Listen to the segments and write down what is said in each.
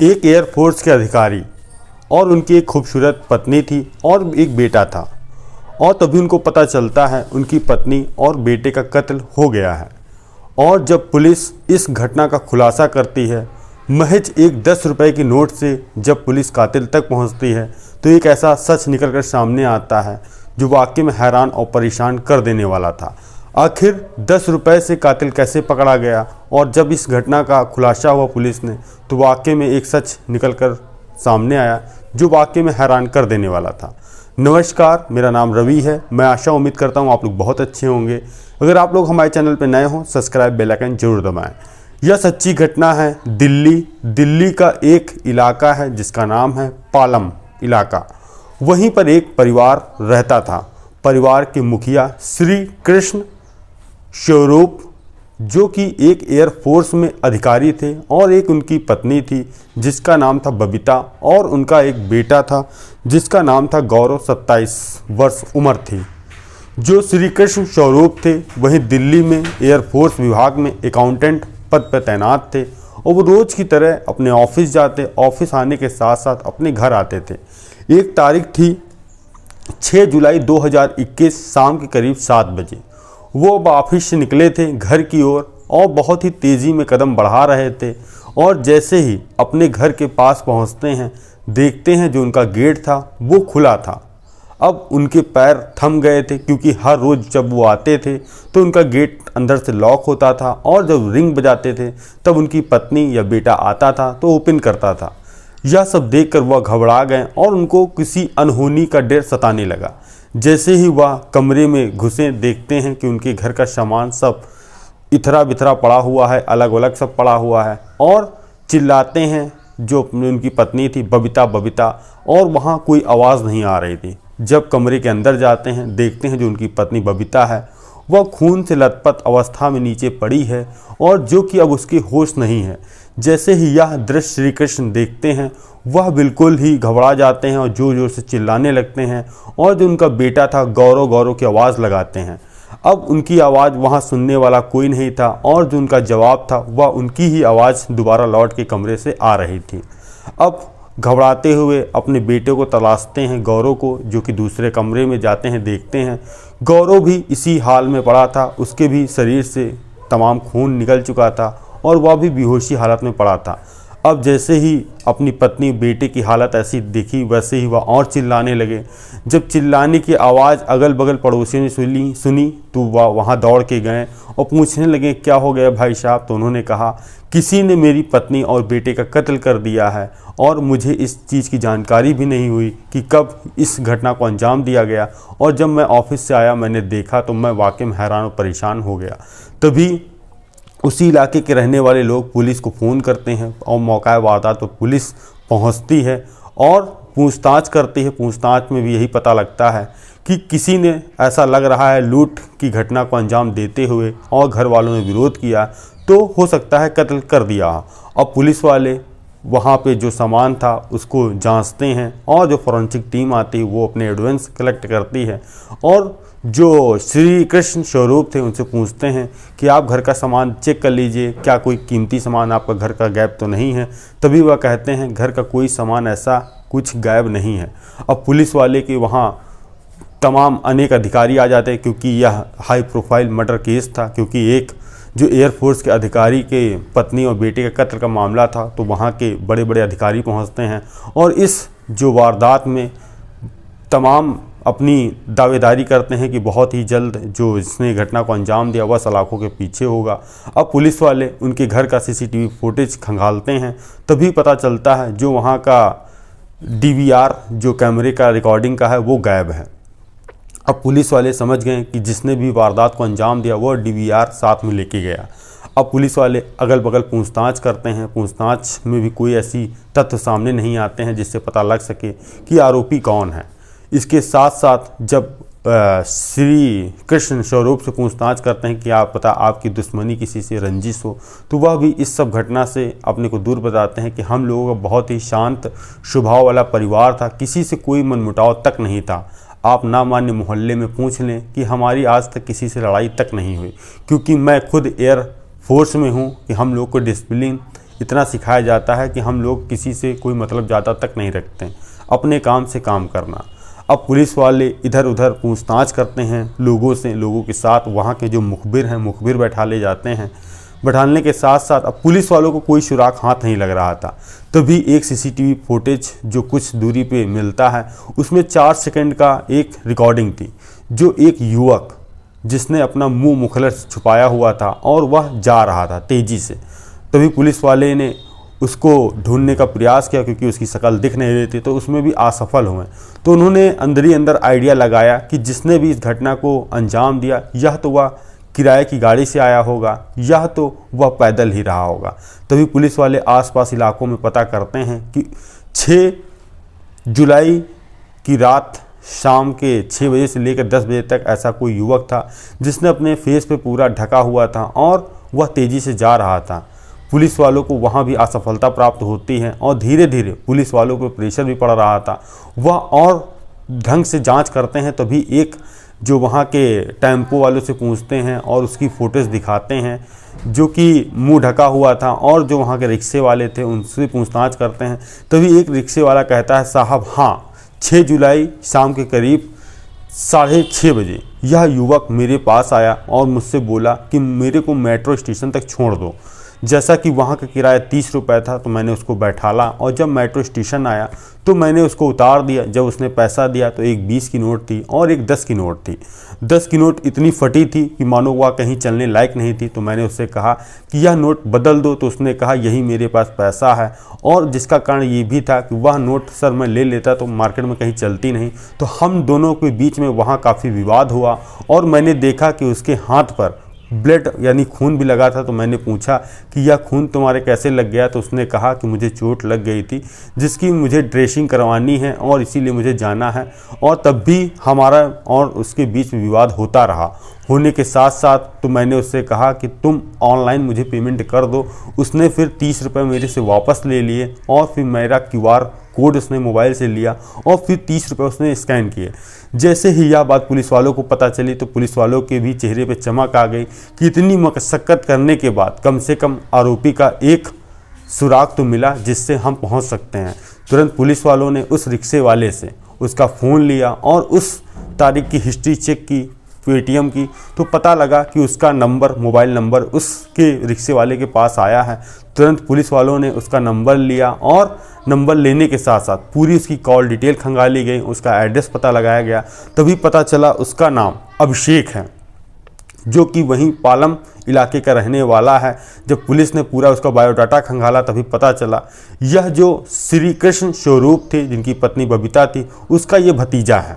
एक एयरफोर्स के अधिकारी और उनकी एक खूबसूरत पत्नी थी और एक बेटा था। और तभी उनको पता चलता है उनकी पत्नी और बेटे का कत्ल हो गया है। और जब पुलिस इस घटना का खुलासा करती है, महज एक 10 रुपए की नोट से जब पुलिस कातिल तक पहुंचती है, तो एक ऐसा सच निकल कर सामने आता है जो वाकई में हैरान और परेशान कर देने वाला था। आखिर 10 रुपए से कातिल कैसे पकड़ा गया, और जब इस घटना का खुलासा हुआ पुलिस ने, तो वाकई में एक सच निकल कर सामने आया जो वाकई में हैरान कर देने वाला था। नमस्कार, मेरा नाम रवि है। मैं आशा उम्मीद करता हूँ आप लोग बहुत अच्छे होंगे। अगर आप लोग हमारे चैनल पर नए हों, सब्सक्राइब बेल आइकन जरूर दबाएं। यह सच्ची घटना है दिल्ली का एक इलाका है जिसका नाम है पालम इलाका। वहीं पर एक परिवार रहता था। परिवार के मुखिया श्री कृष्ण स्वरूप, जो कि एक एयरफोर्स में अधिकारी थे, और एक उनकी पत्नी थी जिसका नाम था बबीता, और उनका एक बेटा था जिसका नाम था गौरव। 27 वर्ष उम्र थी। जो श्री कृष्ण स्वरूप थे वहीं दिल्ली में एयरफोर्स विभाग में अकाउंटेंट पद पर तैनात थे, और वो रोज़ की तरह अपने ऑफिस जाते, ऑफिस आने के साथ साथ अपने घर आते थे। एक तारीख थी 6 जुलाई 2021 शाम के करीब 7 बजे। वो अब ऑफिस से निकले थे घर की ओर और बहुत ही तेज़ी में कदम बढ़ा रहे थे, और जैसे ही अपने घर के पास पहुंचते हैं, देखते हैं जो उनका गेट था वो खुला था। अब उनके पैर थम गए थे, क्योंकि हर रोज़ जब वो आते थे तो उनका गेट अंदर से लॉक होता था, और जब रिंग बजाते थे तब उनकी पत्नी या बेटा आता था तो ओपन करता था। यह सब देखकर वह घबरा गए और उनको किसी अनहोनी का डर सताने लगा। जैसे ही वह कमरे में घुसे, देखते हैं कि उनके घर का सामान सब इथरा बिथरा पड़ा हुआ है, अलग अलग सब पड़ा हुआ है, और चिल्लाते हैं जो उनकी पत्नी थी बबीता बबीता, और वहाँ कोई आवाज़ नहीं आ रही थी। जब कमरे के अंदर जाते हैं, देखते हैं जो उनकी पत्नी बबीता है वह खून से लथपथ अवस्था में नीचे पड़ी है, और जो कि अब उसके होश नहीं है। जैसे ही यह दृश्य श्री कृष्ण देखते हैं, वह बिल्कुल ही घबरा जाते हैं और जोर जोर से चिल्लाने लगते हैं, और जो उनका बेटा था गौरव गौरव की आवाज़ लगाते हैं। अब उनकी आवाज़ वहाँ सुनने वाला कोई नहीं था, और जो उनका जवाब था वह उनकी ही आवाज़ दोबारा लौट के कमरे से आ रही थी। अब घबराते हुए अपने बेटे को तलाशते हैं, गौरव को, जो कि दूसरे कमरे में जाते हैं। देखते हैं गौरव भी इसी हाल में पड़ा था, उसके भी शरीर से तमाम खून निकल चुका था, और वह भी बेहोशी हालत में पड़ा था। अब जैसे ही अपनी पत्नी बेटे की हालत ऐसी देखी, वैसे ही वह और चिल्लाने लगे। जब चिल्लाने की आवाज़ अगल बगल पड़ोसियों ने सुनी तो वह वहाँ दौड़ के गए और पूछने लगे क्या हो गया भाई साहब। तो उन्होंने कहा किसी ने मेरी पत्नी और बेटे का कत्ल कर दिया है, और मुझे इस चीज़ की जानकारी भी नहीं हुई कि कब इस घटना को अंजाम दिया गया, और जब मैं ऑफिस से आया मैंने देखा तो मैं वाकई में हैरान और परेशान हो गया। तभी उसी इलाके के रहने वाले लोग पुलिस को फ़ोन करते हैं, और मौका वारदात पर पुलिस पहुंचती है और पूछताछ करती है। पूछताछ में भी यही पता लगता है कि किसी ने, ऐसा लग रहा है, लूट की घटना को अंजाम देते हुए और घर वालों ने विरोध किया, तो हो सकता है कत्ल कर दिया। अब पुलिस वाले वहाँ पे जो सामान था उसको जांचते हैं, और जो फॉरेंसिक टीम आती है वो अपने एविडेंस कलेक्ट करती है, और जो श्री कृष्ण स्वरूप थे उनसे पूछते हैं कि आप घर का सामान चेक कर लीजिए, क्या कोई कीमती सामान आपका घर का गायब तो नहीं है। तभी वह कहते हैं घर का कोई सामान ऐसा कुछ गायब नहीं है। अब पुलिस वाले के वहाँ तमाम अनेक अधिकारी आ जाते हैं, क्योंकि यह हाई प्रोफाइल मर्डर केस था, क्योंकि एक जो एयरफोर्स के अधिकारी के पत्नी और बेटे का कत्ल का मामला था, तो वहाँ के बड़े बड़े अधिकारी पहुँचते हैं, और इस जो वारदात में तमाम अपनी दावेदारी करते हैं कि बहुत ही जल्द जो इसने घटना को अंजाम दिया वह सलाखों के पीछे होगा। अब पुलिस वाले उनके घर का सीसीटीवी फुटेज खंगालते हैं, तभी पता चलता है जो वहाँ का डीवीआर जो कैमरे का रिकॉर्डिंग का है वो गायब है। अब पुलिस वाले समझ गए कि जिसने भी वारदात को अंजाम दिया वह डीवीआर साथ में लेके गया। अब पुलिस वाले अगल बगल पूछताछ करते हैं। पूछताछ में भी कोई ऐसी तथ्य सामने नहीं आते हैं जिससे पता लग सके कि आरोपी कौन है। इसके साथ साथ जब श्री कृष्ण स्वरूप से पूछताछ करते हैं कि आप पता आपकी दुश्मनी किसी से रंजिश हो, तो वह भी इस सब घटना से अपने को दूर बताते हैं कि हम लोगों का बहुत ही शांत स्वभाव वाला परिवार था, किसी से कोई मनमुटाव तक नहीं था। आप ना मान्य मोहल्ले में पूछ लें कि हमारी आज तक किसी से लड़ाई तक नहीं हुई, क्योंकि मैं खुद एयर फोर्स में हूँ कि हम लोग को डिसिप्लिन इतना सिखाया जाता है कि हम लोग किसी से कोई मतलब ज़्यादा तक नहीं रखते, अपने काम से काम करना। अब पुलिस वाले इधर उधर पूछताछ करते हैं लोगों से, लोगों के साथ वहाँ के जो मुखबिर हैं मुखबिर बैठा ले जाते हैं। बैठाने के साथ साथ अब पुलिस वालों को कोई सुराग हाथ नहीं लग रहा था। तभी एक सीसीटीवी फुटेज जो कुछ दूरी पे मिलता है उसमें 4 सेकंड का एक रिकॉर्डिंग थी, जो एक युवक जिसने अपना मुंह मुखलर छुपाया हुआ था और वह जा रहा था तेज़ी से। तभी पुलिस वाले ने उसको ढूंढने का प्रयास किया क्योंकि उसकी शक्ल दिख नहीं रही थी, तो उसमें भी असफल हुए। तो उन्होंने अंदर ही अंदर आइडिया लगाया कि जिसने भी इस घटना को अंजाम दिया यह तो वह किराए की गाड़ी से आया होगा, यह तो वह पैदल ही रहा होगा। तभी पुलिस वाले आसपास इलाकों में पता करते हैं कि 6 जुलाई की रात शाम के 6 बजे से लेकर 10 बजे तक ऐसा कोई युवक था जिसने अपने फेस पे पूरा ढका हुआ था और वह तेज़ी से जा रहा था। पुलिस वालों को वहाँ भी असफलता प्राप्त होती है और धीरे धीरे पुलिस वालों को प्रेशर भी पड़ रहा था। वह और ढंग से जांच करते हैं, तभी एक जो वहाँ के टेम्पो वालों से पूछते हैं और उसकी फ़ोटोज़ दिखाते हैं जो कि मुंह ढका हुआ था, और जो वहाँ के रिक्शे वाले थे उनसे पूछताछ करते हैं। तभी एक रिक्शे वाला कहता है, साहब हाँ, 6 जुलाई शाम के करीब 6:30 बजे यह युवक मेरे पास आया और मुझसे बोला कि मेरे को मेट्रो स्टेशन तक छोड़ दो। जैसा कि वहाँ का किराया 30 रुपये था तो मैंने उसको बैठाला, और जब मेट्रो स्टेशन आया तो मैंने उसको उतार दिया। जब उसने पैसा दिया तो एक 20 की नोट थी और एक 10 की नोट थी। 10 की नोट इतनी फटी थी कि मानो वह कहीं चलने लायक नहीं थी। तो मैंने उससे कहा कि यह नोट बदल दो, तो उसने कहा यही मेरे पास पैसा है, और जिसका कारण ये भी था कि वह नोट सर मैं ले लेता तो मार्केट में कहीं चलती नहीं। तो हम दोनों के बीच में वहाँ काफ़ी विवाद हुआ और मैंने देखा कि उसके हाथ पर ब्लड यानी खून भी लगा था। तो मैंने पूछा कि यह खून तुम्हारे कैसे लग गया? तो उसने कहा कि मुझे चोट लग गई थी जिसकी मुझे ड्रेसिंग करवानी है और इसीलिए मुझे जाना है। और तब भी हमारा और उसके बीच विवाद होता रहा। होने के साथ साथ तो मैंने उससे कहा कि तुम ऑनलाइन मुझे पेमेंट कर दो। उसने फिर 30 रुपये मेरे से वापस ले लिए और फिर मेरा QR कोड उसने मोबाइल से लिया और फिर 30 रुपये उसने स्कैन किए। जैसे ही यह बात पुलिस वालों को पता चली तो पुलिस वालों के भी चेहरे पे चमक आ गई कि इतनी मशक्क़त करने के बाद कम से कम आरोपी का एक सुराग तो मिला जिससे हम पहुंच सकते हैं। तुरंत पुलिस वालों ने उस रिक्शे वाले से उसका फ़ोन लिया और उस तारीख की हिस्ट्री चेक की, पेटीएम की, तो पता लगा कि उसका नंबर, मोबाइल नंबर उसके रिक्शे वाले के पास आया है। तुरंत पुलिस वालों ने उसका नंबर लिया और नंबर लेने के साथ साथ पूरी उसकी कॉल डिटेल खंगाली गई, उसका एड्रेस पता लगाया गया। तभी पता चला उसका नाम अभिषेक है, जो कि वहीं पालम इलाके का रहने वाला है। जब पुलिस ने पूरा उसका बायोडाटा खंगाला तभी पता चला यह जो श्री कृष्ण स्वरूप थे जिनकी पत्नी बबीता थी उसका ये भतीजा है।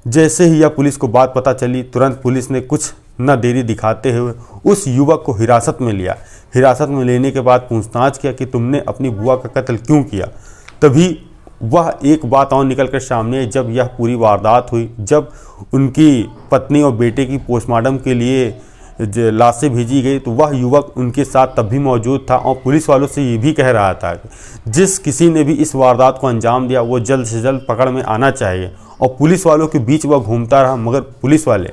जैसे ही यह पुलिस को बात पता चली तुरंत पुलिस ने कुछ न देरी दिखाते हुए उस युवक को हिरासत में लिया। हिरासत में लेने के बाद पूछताछ किया कि तुमने अपनी बुआ का कत्ल क्यों किया। तभी वह एक बात और निकल कर सामने आई। जब यह पूरी वारदात हुई, जब उनकी पत्नी और बेटे की पोस्टमार्टम के लिए लाशें भेजी गई, तो वह युवक उनके साथ तब भी मौजूद था और पुलिस वालों से ये भी कह रहा था कि जिस किसी ने भी इस वारदात को अंजाम दिया वो जल्द से जल्द पकड़ में आना चाहिए। और पुलिस वालों के बीच वह घूमता रहा, मगर पुलिस वाले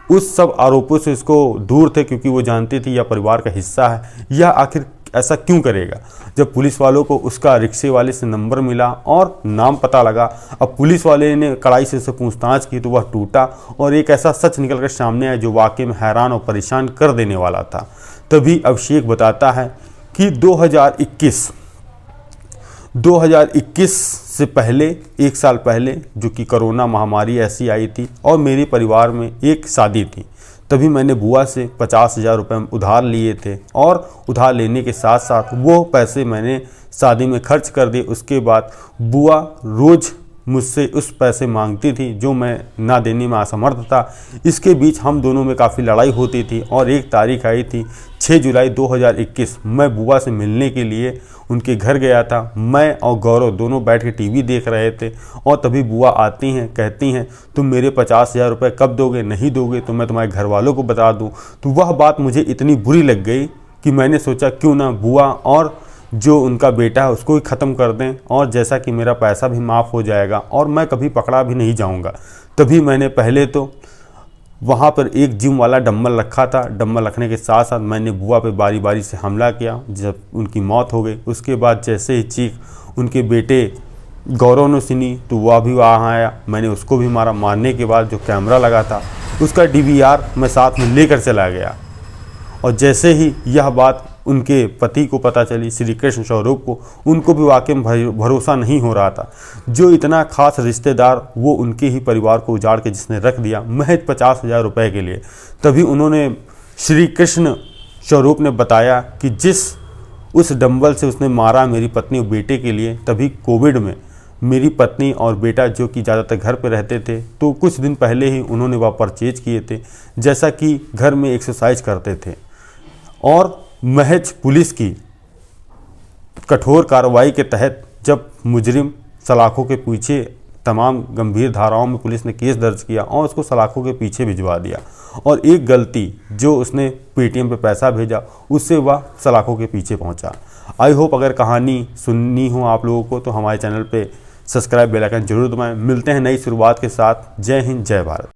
उस सब आरोपों से इसको दूर थे क्योंकि वो जानते थे यह परिवार का हिस्सा है। यह आखिर ऐसा क्यों करेगा? जब पुलिस वालों को उसका रिक्शे वाले से नंबर मिला और नाम पता लगा, अब पुलिस वाले ने कड़ाई से उससे पूछताछ की तो वह टूटा और एक ऐसा सच निकल कर सामने आया जो वाकई में हैरान और परेशान कर देने वाला था। तभी अभिषेक बताता है कि 2021 से पहले, 1 साल पहले, जो कि कोरोना महामारी ऐसी आई थी और मेरे परिवार में एक शादी थी, तभी मैंने बुआ से 50,000 रुपये उधार लिए थे और उधार लेने के साथ साथ वो पैसे मैंने शादी में खर्च कर दिए। उसके बाद बुआ रोज़ मुझसे उस पैसे मांगती थी जो मैं ना देने में असमर्थ था। इसके बीच हम दोनों में काफ़ी लड़ाई होती थी और एक तारीख आई थी 6 जुलाई 2021। मैं बुआ से मिलने के लिए उनके घर गया था। मैं और गौरव दोनों बैठ के टीवी देख रहे थे और तभी बुआ आती हैं, कहती हैं तुम मेरे 50,000 रुपये कब दोगे? नहीं दोगे तो मैं तुम्हारे घर वालों को बता दूं। तो वह बात मुझे इतनी बुरी लग गई कि मैंने सोचा क्यों ना बुआ और जो उनका बेटा है उसको ही ख़त्म कर दें, और जैसा कि मेरा पैसा भी माफ़ हो जाएगा और मैं कभी पकड़ा भी नहीं जाऊंगा। तभी मैंने पहले तो वहाँ पर एक जिम वाला डंबल रखा था। डंबल रखने के साथ साथ मैंने बुआ पे बारी बारी से हमला किया। जब उनकी मौत हो गई उसके बाद जैसे ही चीख उनके बेटे गौरव ने सुनी तो वह भी वहाँ आया, मैंने उसको भी मारा। मारने के बाद जो कैमरा लगा था उसका DVR मैं साथ में लेकर चला गया। और जैसे ही यह बात उनके पति को पता चली, श्री कृष्ण स्वरूप को, उनको भी वाकई में भरोसा नहीं हो रहा था। जो इतना खास रिश्तेदार वो उनके ही परिवार को उजाड़ के जिसने रख दिया महज 50,000 रुपये के लिए। तभी उन्होंने श्री कृष्ण स्वरूप ने बताया कि जिस उस डंबल से उसने मारा मेरी पत्नी और बेटे के लिए, तभी कोविड में मेरी पत्नी और बेटा जो कि ज़्यादातर घर पे रहते थे, तो कुछ दिन पहले ही उन्होंने वह परचेज किए थे, जैसा कि घर में एक्सरसाइज करते थे। और महज पुलिस की कठोर कार्रवाई के तहत जब मुजरिम सलाखों के पीछे तमाम गंभीर धाराओं में पुलिस ने केस दर्ज किया और उसको सलाखों के पीछे भिजवा दिया। और एक गलती जो उसने पेटीएम पे पैसा भेजा उससे वह सलाखों के पीछे पहुंचा। आई होप अगर कहानी सुननी हो आप लोगों को तो हमारे चैनल पे सब्सक्राइब बेल आइकन जरूर दबाएं। मिलते हैं नई शुरुआत के साथ। जय हिंद, जय भारत।